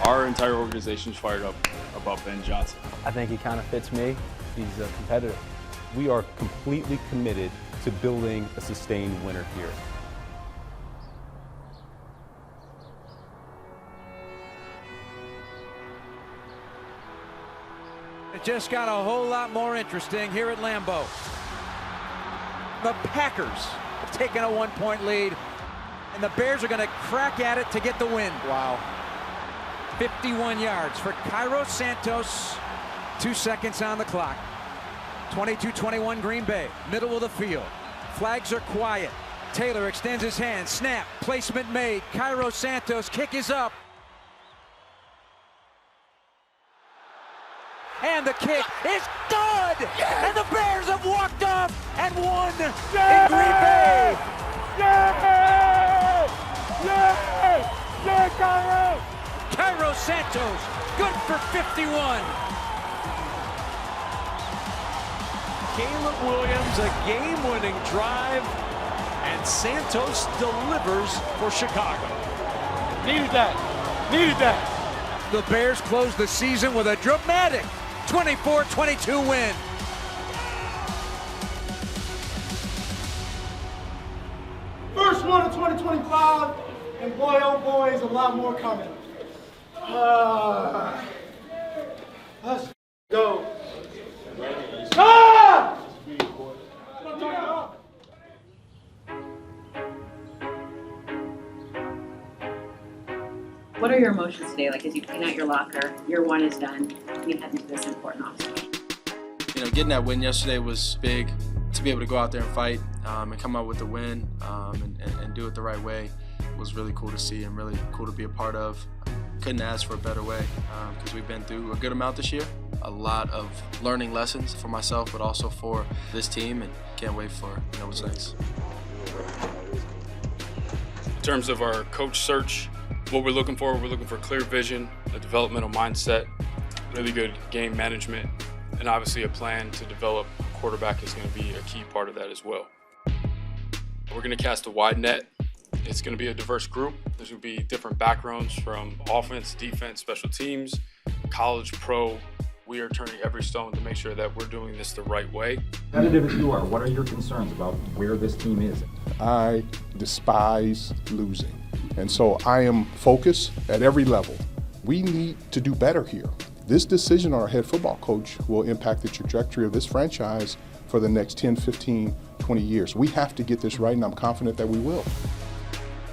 Our entire organization is fired up about Ben Johnson. I think he kind of fits me. He's a competitor. We are completely committed to building a sustained winner here. It just got a whole lot more interesting here at Lambeau. The Packers have taken a 1-point lead, and the Bears are going to crack at it to get the win. Wow. 51 yards for Cairo Santos. 2 seconds on the clock. 22-21 Green Bay, middle of the field. Flags are quiet. Taylor extends his hand. Snap. Placement made. Cairo Santos. Kick is up. And the kick is good! Yes! And the Bears have walked off and won in Green Bay! Yeah! Yeah! Yeah, Cairo! Cairo Santos, good for 51. Caleb Williams, a game-winning drive, and Santos delivers for Chicago. Needed that. Needed that. The Bears close the season with a dramatic 24-22 win. First one of 2025, and boy, oh boy, is a lot more coming. Let's go. Ah! What are your emotions today? Like, as you clean out your locker, year one is done, you head into this important offseason. You know, getting that win yesterday was big. To be able to go out there and fight and come out with the win and do it the right way was really cool to see and really cool to be a part of. Couldn't ask for a better way because we've been through a good amount this year. A lot of learning lessons for myself, but also for this team, and can't wait for what's next. In terms of our coach search, what we're looking for clear vision, a developmental mindset, really good game management, and obviously a plan to develop a quarterback is going to be a key part of that as well. We're going to cast a wide net. It's going to be a diverse group. There's going to be different backgrounds from offense, defense, special teams, college, pro. We are turning every stone to make sure that we're doing this the right way. Competitive as you are, what are your concerns about where this team is? I despise losing. And so I am focused at every level. We need to do better here. This decision on our head football coach will impact the trajectory of this franchise for the next 10, 15, 20 years. We have to get this right, and I'm confident that we will.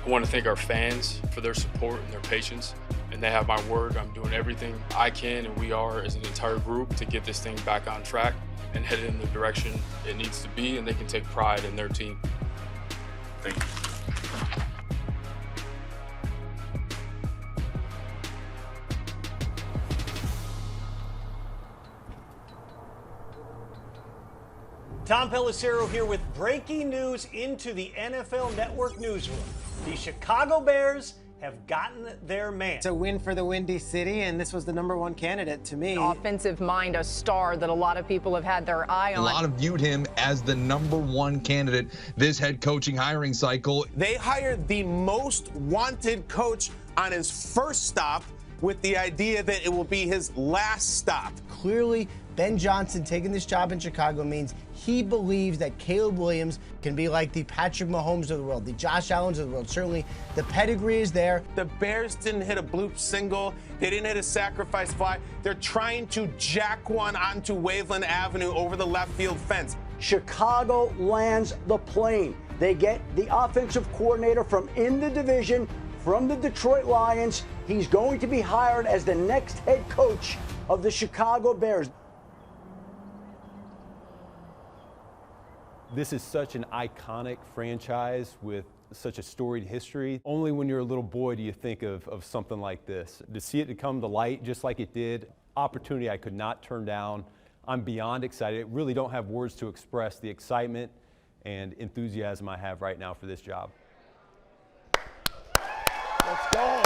I want to thank our fans for their support and their patience, and they have my word. I'm doing everything I can, and we are as an entire group, to get this thing back on track and headed in the direction it needs to be, and they can take pride in their team. Thank you. Tom Pelissero here with breaking news into the NFL Network newsroom. The Chicago Bears have gotten their man. It's a win for the Windy City, and this was the #1 candidate to me. Offensive mind, a star that a lot of people have had their eye on. A lot have viewed him as the #1 candidate this head coaching hiring cycle. They hired the most wanted coach on his first stop with the idea that it will be his last stop. Clearly, Ben Johnson taking this job in Chicago means he believes that Caleb Williams can be like the Patrick Mahomes of the world, the Josh Allens of the world. Certainly, the pedigree is there. The Bears didn't hit a bloop single. They didn't hit a sacrifice fly. They're trying to jack one onto Waveland Avenue over the left field fence. Chicago lands the plane. They get the offensive coordinator from in the division, from the Detroit Lions. He's going to be hired as the next head coach of the Chicago Bears. This is such an iconic franchise with such a storied history. Only when you're a little boy do you think of something like this. To see it come to light just like it did, opportunity I could not turn down. I'm beyond excited. I really don't have words to express the excitement and enthusiasm I have right now for this job. Let's go.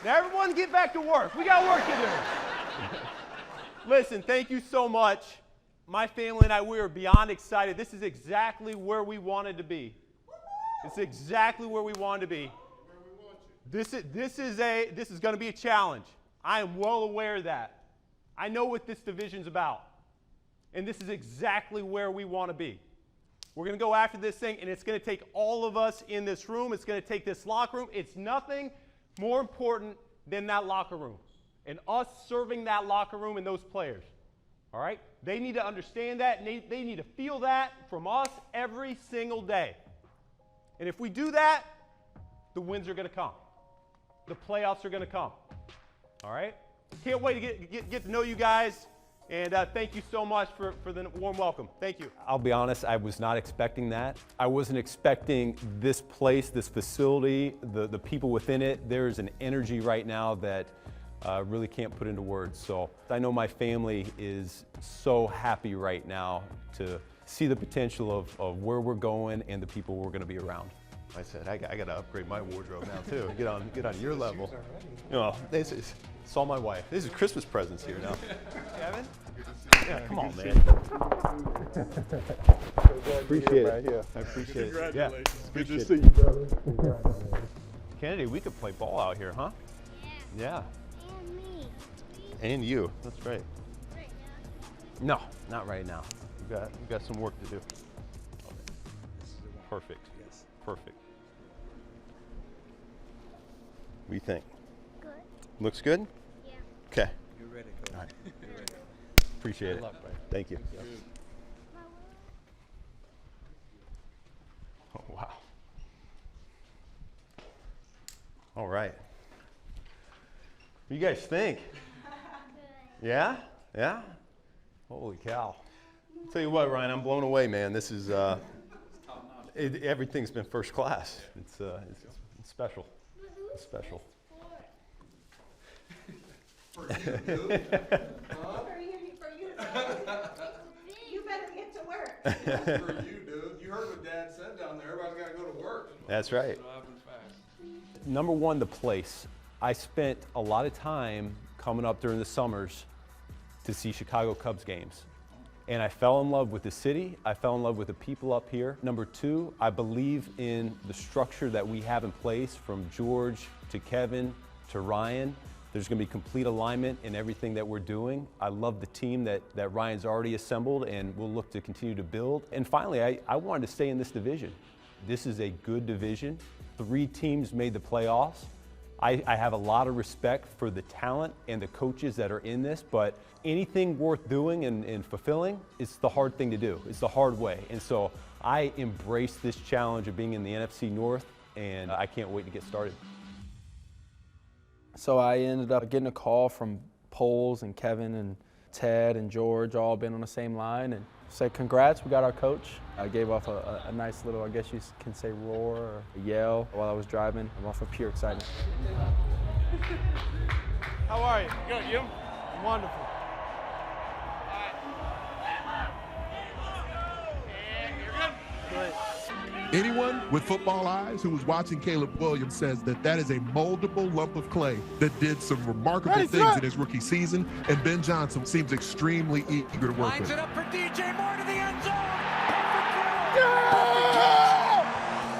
Now everyone get back to work. We got work to do. Listen, thank you so much. My family and I, we are beyond excited. This is exactly where we wanted to be. It's exactly where we wanted to be. This is going to be a challenge. I am well aware of that. I know what this division's about. And this is exactly where we want to be. We're going to go after this thing, and it's going to take all of us in this room. It's going to take this locker room. It's nothing more important than that locker room and us serving that locker room and those players. All right? They need to understand that, and they need to feel that from us every single day. And if we do that, the wins are going to come. The playoffs are going to come. All right? Can't wait to get to know you guys. And thank you so much for the warm welcome. Thank you. I'll be honest, I was not expecting that. I wasn't expecting this place, this facility, the people within it. There's an energy right now that really can't put into words. So I know my family is so happy right now to see the potential of where we're going and the people we're going to be around. I said, I got to upgrade my wardrobe now too. Get on your level. You know, this is all my wife. This is Christmas presents here now. Kevin? Yeah, come on, man. Appreciate it. Right here. I appreciate it. Congratulations. Yeah. Good to see you, brother. Kennedy, we could play ball out here, huh? Yeah. And me. And you. That's right. No, not right now. We've got some work to do. Perfect. Yes. Perfect. What do you think? Good. Looks good? Yeah. Okay. You're ready. All right. You're ready. Appreciate it. Luck, right? Thank you. Oh, wow. All right. What do you guys think? Yeah? Yeah? Holy cow. I'll tell you what, Ryan, I'm blown away, man. This is, everything's been first class. It's special. It's special. For you. You better get to work. That's for you, dude. You heard what Dad said down there. Everybody's got to go to work. That's right. It'll happen fast. Number one, the place. I spent a lot of time coming up during the summers to see Chicago Cubs games. And I fell in love with the city. I fell in love with the people up here. Number two, I believe in the structure that we have in place from George to Kevin to Ryan. There's going to be complete alignment in everything that we're doing. I love the team that Ryan's already assembled, and we'll look to continue to build. And finally, I wanted to stay in this division. This is a good division. 3 teams made the playoffs. I have a lot of respect for the talent and the coaches that are in this, but anything worth doing and fulfilling, it's the hard thing to do. It's the hard way. And so I embrace this challenge of being in the NFC North, and I can't wait to get started. So I ended up getting a call from Poles and Kevin and Ted and George, all been on the same line, and said, congrats, we got our coach. I gave off a nice little, I guess you can say, roar or a yell while I was driving. I'm off of pure excitement. How are you? Good, you? Wonderful. Great. Anyone with football eyes who was watching Caleb Williams says that is a moldable lump of clay that did some remarkable things in his rookie season, and Ben Johnson seems extremely eager to work with. Lines it up for DJ Moore to the end zone.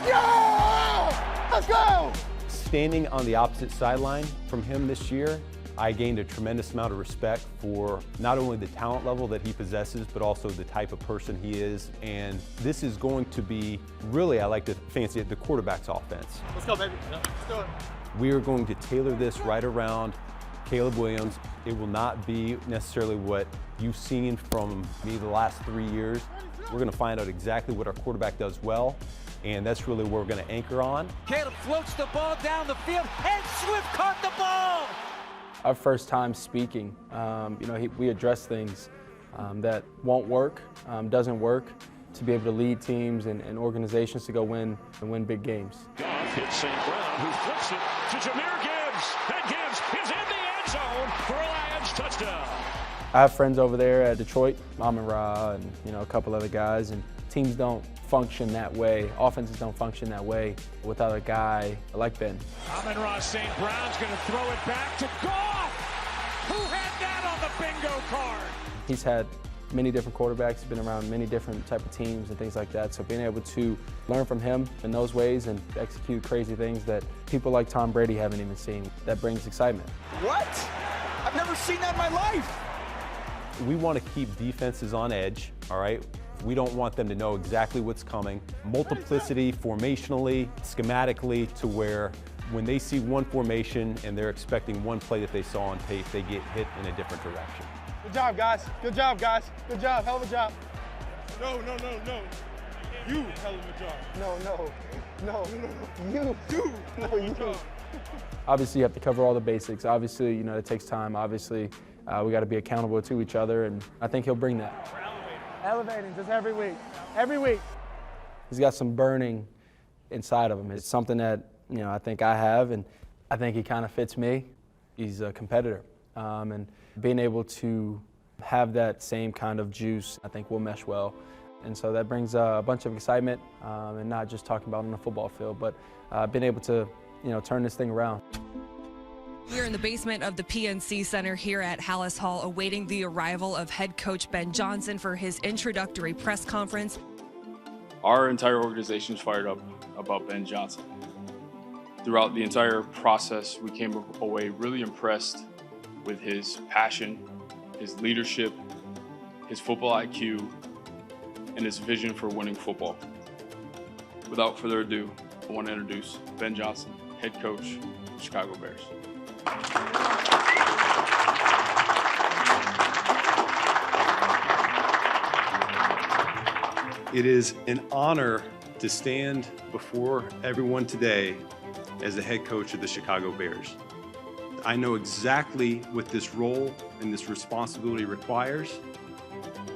Yeah! Let's go! Standing on the opposite sideline from him this year, I gained a tremendous amount of respect for not only the talent level that he possesses, but also the type of person he is. And this is going to be, really, I like to fancy it, the quarterback's offense. Let's go, baby. Let's do it. We are going to tailor this right around Caleb Williams. It will not be necessarily what you've seen from me the last 3 years. We're going to find out exactly what our quarterback does well, and that's really what we're going to anchor on. Caleb floats the ball down the field, and Swift caught the ball. Our first time speaking, we address things that won't work, doesn't work, to be able to lead teams and organizations to go win big games. Goff hits St. Brown, who flips it to Jahmyr Gibbs, and Gibbs is in the end zone for a Lions touchdown. I have friends over there at Detroit, Amon-Ra, and a couple other guys, and teams don't function that way. Offenses don't function that way without a guy like Ben. Amon-Ra St. Brown's going to throw it back to Goff, who had that on the bingo card. He's had many different quarterbacks, been around many different type of teams and things like that. So being able to learn from him in those ways and execute crazy things that people like Tom Brady haven't even seen, that brings excitement. What? I've never seen that in my life. We want to keep defenses on edge, all right? We don't want them to know exactly what's coming. Multiplicity, formationally, schematically, to where when they see one formation and they're expecting one play that they saw on tape, they get hit in a different direction. Good job, guys. Good job, guys. Good job. Hell of a job. No. You hell of a job. No. You. No, you. Obviously, you have to cover all the basics. Obviously, you know, it takes time. Obviously, we got to be accountable to each other, and I think he'll bring that. Elevating just every week. Every week. He's got some burning inside of him. It's something that, you know, I think I have, and I think he kind of fits me. He's a competitor, and being able to have that same kind of juice, I think will mesh well. And so that brings a bunch of excitement, and not just talking about on the football field, but being able to, you know, turn this thing around. We're in the basement of the PNC Center here at Halas Hall, awaiting the arrival of head coach Ben Johnson for his introductory press conference. Our entire organization is fired up about Ben Johnson. Throughout the entire process, we came away really impressed with his passion, his leadership, his football IQ, and his vision for winning football. Without further ado, I want to introduce Ben Johnson, head coach of the Chicago Bears. It is an honor to stand before everyone today as the head coach of the Chicago Bears. I know exactly what this role and this responsibility requires,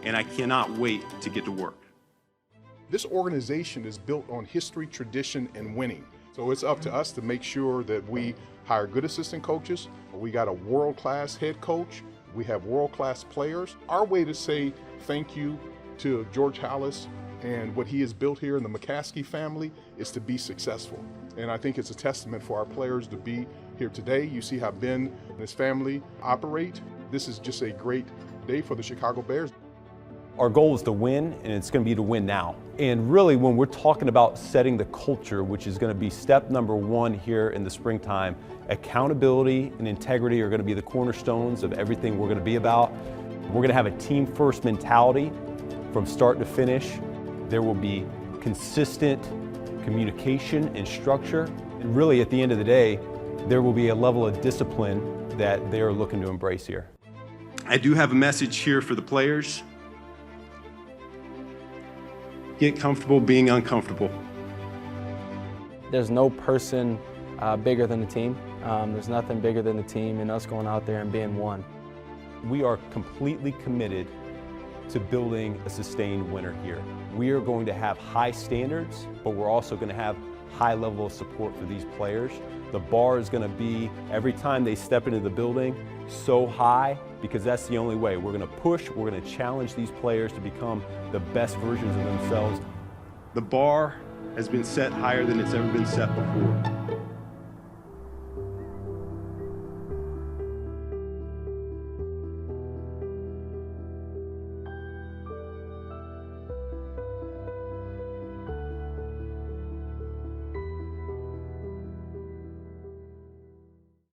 and I cannot wait to get to work. This organization is built on history, tradition, and winning. So it's up to us to make sure that we hire good assistant coaches. We got a world-class head coach. We have world-class players. Our way to say thank you to George Halas and what he has built here in the McCaskey family is to be successful. And I think it's a testament for our players to be here today. You see how Ben and his family operate. This is just a great day for the Chicago Bears. Our goal is to win, and it's going to be to win now. And really, when we're talking about setting the culture, which is going to be step number one here in the springtime, accountability and integrity are going to be the cornerstones of everything we're going to be about. We're going to have a team-first mentality from start to finish. There will be consistent communication and structure. And really, at the end of the day, there will be a level of discipline that they are looking to embrace here. I do have a message here for the players. Get comfortable being uncomfortable. There's no person bigger than the team. There's nothing bigger than the team and us going out there and being one. We are completely committed to building a sustained winner here. We are going to have high standards, but we're also going to have high level of support for these players. The bar is going to be, every time they step into the building, so high, because that's the only way. We're going to push, we're going to challenge these players to become the best versions of themselves. The bar has been set higher than it's ever been set before.